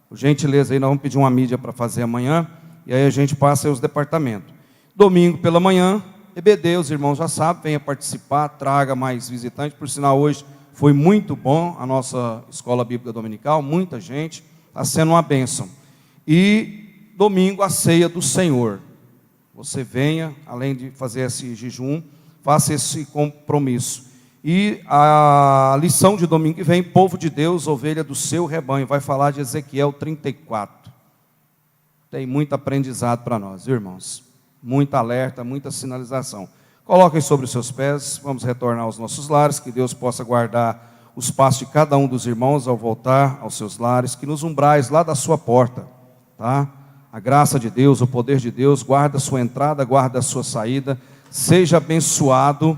Por gentileza aí, nós vamos pedir uma mídia para fazer amanhã, e aí a gente passa aí os departamentos. Domingo pela manhã, EBD, os irmãos já sabem, venha participar, traga mais visitantes, por sinal hoje foi muito bom a nossa escola bíblica dominical, muita gente, está sendo uma bênção. E domingo a ceia do Senhor, você venha, além de fazer esse jejum, faça esse compromisso. E a lição de domingo que vem, povo de Deus, ovelha do seu rebanho, vai falar de Ezequiel 34. Tem muito aprendizado para nós, irmãos. Muita alerta, muita sinalização. Coloquem sobre os seus pés, vamos retornar aos nossos lares, que Deus possa guardar os passos de cada um dos irmãos ao voltar aos seus lares, que nos umbrais lá da sua porta, tá? A graça de Deus, o poder de Deus, guarda a sua entrada, guarda a sua saída, seja abençoado,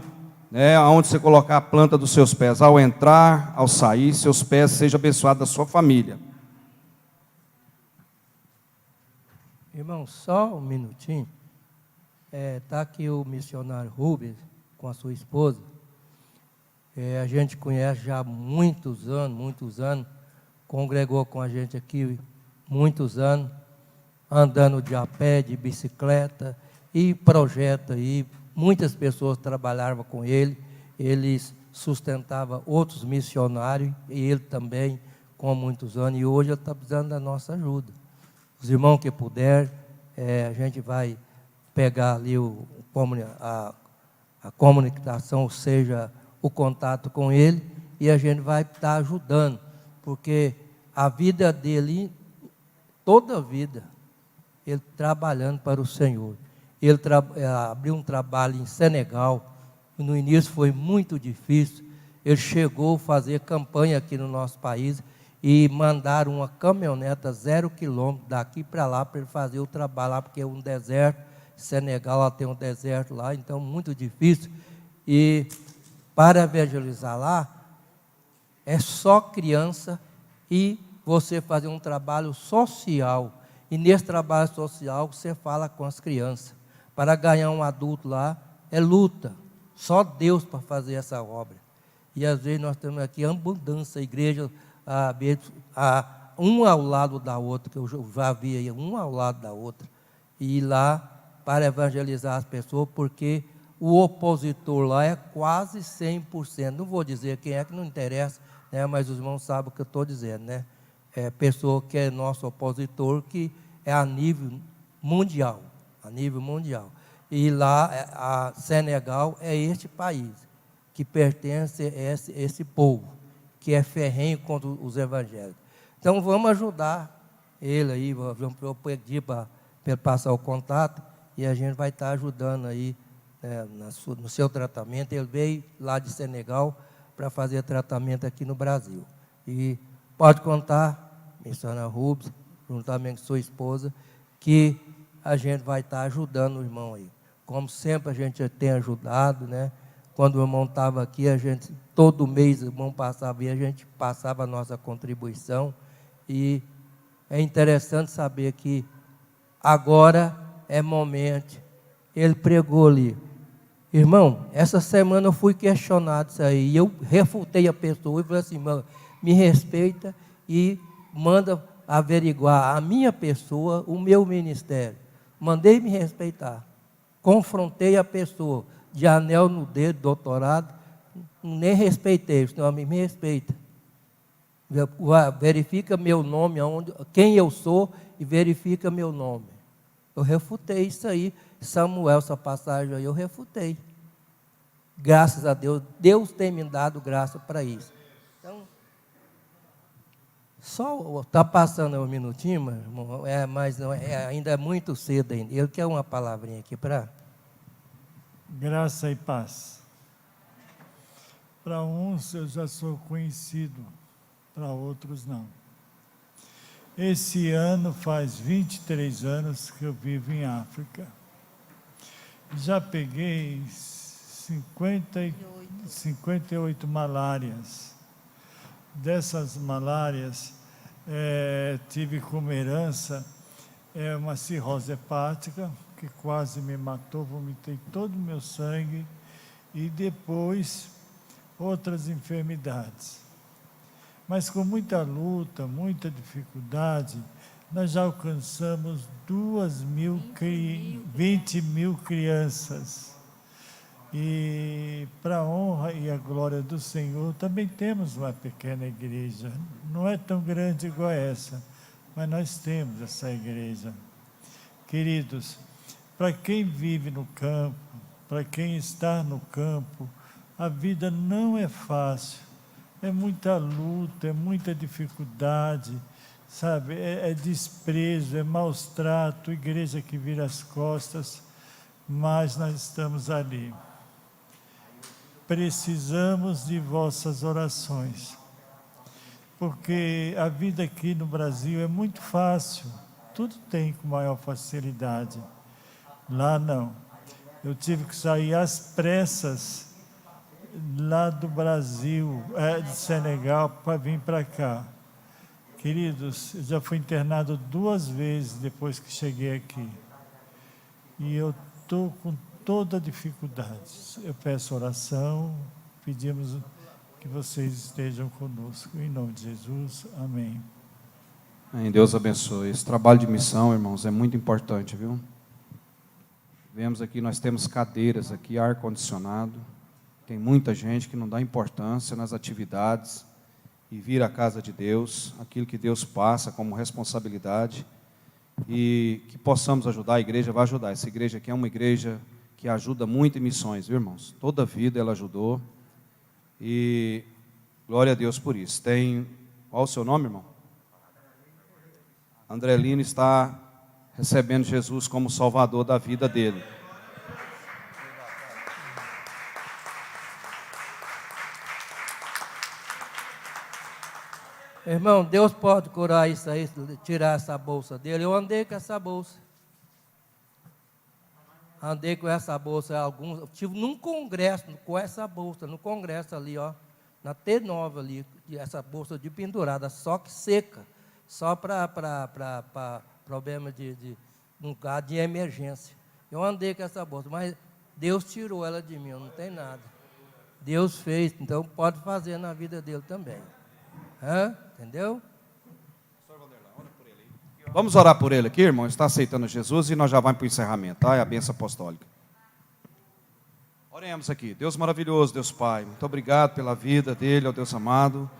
aonde você colocar a planta dos seus pés, ao entrar, ao sair, seus pés sejam abençoados da sua família. Irmão, só um minutinho. Está aqui o missionário Rubens com a sua esposa. A gente conhece já há muitos anos, congregou com a gente aqui muitos anos, andando de a pé, de bicicleta, e projeto aí. Muitas pessoas trabalhavam com ele, ele sustentava outros missionários, e ele também, com muitos anos, e hoje ele está precisando da nossa ajuda. Os irmãos que puder, a gente vai pegar ali a comunicação, ou seja, o contato com ele, e a gente vai estar ajudando, porque a vida dele, toda a vida, ele trabalhando para o Senhor. Ele abriu um trabalho em Senegal, no início foi muito difícil, ele chegou a fazer campanha aqui no nosso país, e mandaram uma caminhoneta 0 quilômetro daqui para lá, para ele fazer o trabalho lá, porque é um deserto, Senegal lá tem um deserto lá, então muito difícil, e para evangelizar lá, é só criança, e você fazer um trabalho social, e nesse trabalho social você fala com as crianças. Para ganhar um adulto lá, é luta. Só Deus para fazer essa obra. E às vezes nós temos aqui abundância, igreja, um ao lado da outra, que eu já vi aí, um ao lado da outra. E lá, para evangelizar as pessoas, porque o opositor lá é quase 100%. Não vou dizer quem é, que não interessa, né, mas os irmãos sabem o que eu estou dizendo, né? Pessoa que é nosso opositor, que é a nível mundial. E lá, a Senegal é este país, que pertence a esse povo, que é ferrenho contra os evangélicos. Então, vamos ajudar ele aí, vamos pedir para ele passar o contato, e a gente vai estar ajudando aí no seu tratamento. Ele veio lá de Senegal para fazer tratamento aqui no Brasil. E pode contar, missionário Rubens, juntamente com sua esposa, que a gente vai estar ajudando o irmão aí. Como sempre a gente tem ajudado, né? Quando o irmão estava aqui, a gente, todo mês o irmão passava e a gente passava a nossa contribuição. E é interessante saber que agora é momento. Ele pregou ali. Irmão, essa semana eu fui questionado isso aí. E eu refutei a pessoa e falei assim, irmão, me respeita e manda averiguar a minha pessoa, o meu ministério. Mandei me respeitar. Confrontei a pessoa, de anel no dedo, doutorado, nem respeitei, senão me respeita. Verifica meu nome, quem eu sou, e verifica meu nome. Eu refutei isso aí, Samuel, essa passagem aí, eu refutei. Graças a Deus, Deus tem me dado graça para isso. Então, só está passando um minutinho, meu irmão, mas não, ainda é muito cedo ainda. Eu quero uma palavrinha aqui para... Graça e paz. Para uns eu já sou conhecido, para outros não. Esse ano faz 23 anos que eu vivo em África. Já peguei 58 malárias. Dessas malárias, tive como herança uma cirrose hepática, que quase me matou, vomitei todo o meu sangue, e depois outras enfermidades. Mas com muita luta, muita dificuldade, nós já alcançamos 20 mil crianças. E para a honra e a glória do Senhor, também temos uma pequena igreja. Não é tão grande igual essa, mas nós temos essa igreja. Queridos, para quem vive no campo, para quem está no campo, a vida não é fácil. É muita luta, é muita dificuldade, sabe? É desprezo, é maus trato, igreja que vira as costas, mas nós estamos ali. Precisamos de vossas orações, porque a vida aqui no Brasil é muito fácil, tudo tem com maior facilidade. Lá não. Eu tive que sair às pressas lá do Brasil, de Senegal, para vir para cá. Queridos, eu já fui internado 2 vezes depois que cheguei aqui. E eu estou com toda dificuldade. Eu peço oração, pedimos que vocês estejam conosco. Em nome de Jesus, amém. Deus abençoe. Esse trabalho de missão, irmãos, é muito importante, viu? Vemos aqui, nós temos cadeiras aqui, ar-condicionado. Tem muita gente que não dá importância nas atividades e vira a casa de Deus, aquilo que Deus passa como responsabilidade, e que possamos ajudar. A igreja vai ajudar. Essa igreja aqui é uma igreja que ajuda muito em missões, viu, irmãos? Toda a vida ela ajudou, e glória a Deus por isso. Qual o seu nome, irmão? Andrelino está recebendo Jesus como Salvador da vida dele. Irmão, Deus pode curar isso aí, tirar essa bolsa dele. Eu andei com essa bolsa. Andei com essa bolsa eu tive num congresso com essa bolsa, no congresso ali, ó, na T9 ali, essa bolsa de pendurada, só que seca, só para problema de lugar de emergência. Eu andei com essa bolsa, mas Deus tirou ela de mim, eu não tenho nada. Deus fez, então pode fazer na vida dele também. Entendeu? Vamos orar por ele aqui, irmão. Está aceitando Jesus e nós já vamos para o encerramento, tá? É a bênção apostólica. Oremos aqui. Deus maravilhoso, Deus Pai, muito obrigado pela vida dele, ó Deus amado,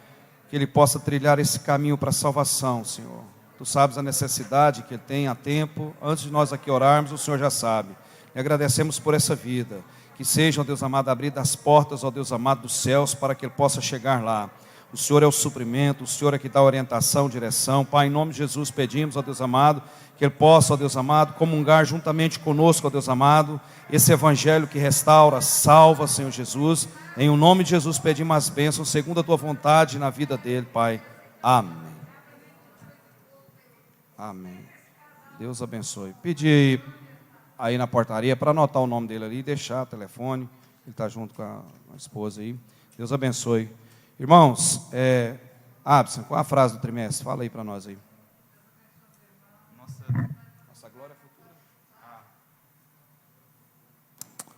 que ele possa trilhar esse caminho para a salvação, Senhor. Tu sabes a necessidade que ele tem há tempo. Antes de nós aqui orarmos, o Senhor já sabe. E agradecemos por essa vida. Que seja, ó Deus amado, abrir as portas, ó Deus amado, dos céus, para que ele possa chegar lá. O Senhor é o suprimento, o Senhor é que dá orientação, direção. Pai, em nome de Jesus pedimos, ó Deus amado, que Ele possa, ó Deus amado, comungar juntamente conosco, ó Deus amado, esse evangelho que restaura, salva, Senhor Jesus. Em o nome de Jesus pedimos as bênçãos, segundo a Tua vontade na vida dele, Pai. Amém. Amém. Deus abençoe. Pedi aí na portaria para anotar o nome dele ali, deixar o telefone. Ele está junto com a esposa aí. Deus abençoe. Irmãos, Abson, qual a frase do trimestre? Fala aí para nós aí. Nossa glória futura.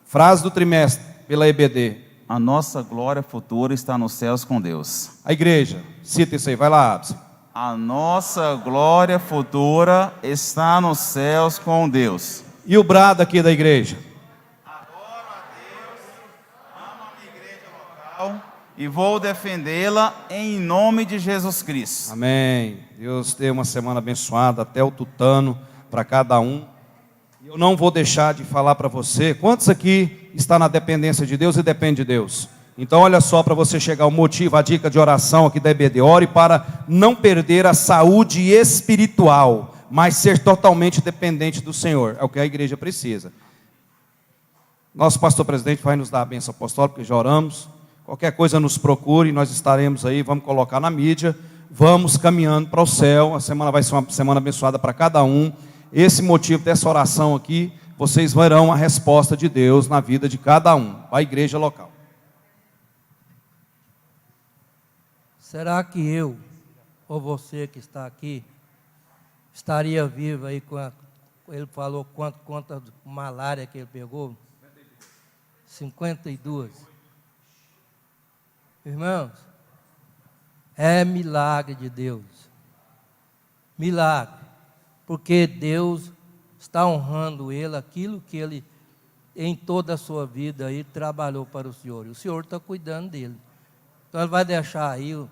Frase do trimestre, pela EBD. A nossa glória futura está nos céus com Deus. A igreja, cita isso aí, vai lá, Abson. A nossa glória futura está nos céus com Deus. E o brado aqui da igreja? Adoro a Deus, amo a minha igreja local e vou defendê-la em nome de Jesus Cristo. Amém. Deus dê uma semana abençoada até o tutano para cada um. Eu não vou deixar de falar para você. Quantos aqui está na dependência de Deus e depende de Deus? Então olha só para você chegar ao motivo, a dica de oração aqui da EBD. Ore para não perder a saúde espiritual, mas ser totalmente dependente do Senhor. É o que a igreja precisa. Nosso pastor presidente vai nos dar a bênção apostólica, porque já oramos. Qualquer coisa nos procure, nós estaremos aí, vamos colocar na mídia. Vamos caminhando para o céu. A semana vai ser uma semana abençoada para cada um. Esse motivo dessa oração aqui, vocês verão a resposta de Deus na vida de cada um, a igreja local. Será que eu, ou você que está aqui, estaria vivo aí ele falou quantas malária que ele pegou? 52. Irmãos, é milagre de Deus. Milagre. Porque Deus está honrando ele, aquilo que ele, em toda a sua vida, aí, trabalhou para o Senhor. E o Senhor está cuidando dele. Então ele vai deixar aí o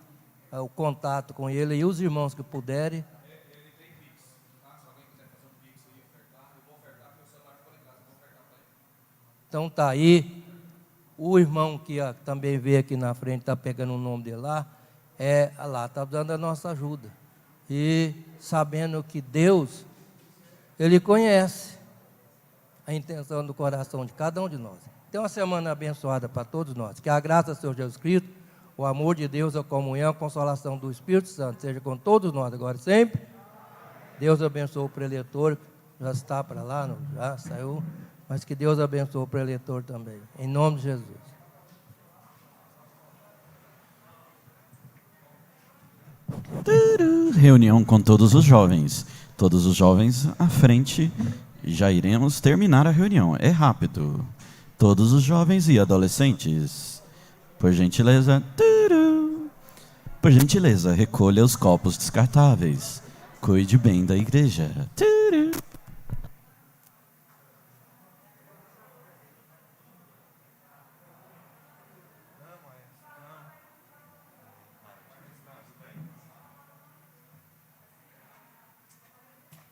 contato com ele e os irmãos que puderem. Então está aí, o irmão que também veio aqui na frente, está pegando o nome dele lá, está dando a nossa ajuda. E sabendo que Deus, Ele conhece a intenção do coração de cada um de nós. Então, uma semana abençoada para todos nós. Que a graça do Senhor Jesus Cristo, o amor de Deus, a comunhão, a consolação do Espírito Santo seja com todos nós agora e sempre. Deus abençoe o preletor, já está para lá, já saiu, mas que Deus abençoe o preletor também, em nome de Jesus. Reunião com todos os jovens. Todos os jovens à frente, já iremos terminar a reunião. É rápido. Todos os jovens e adolescentes. Por gentileza, recolha os copos descartáveis. Cuide bem da igreja.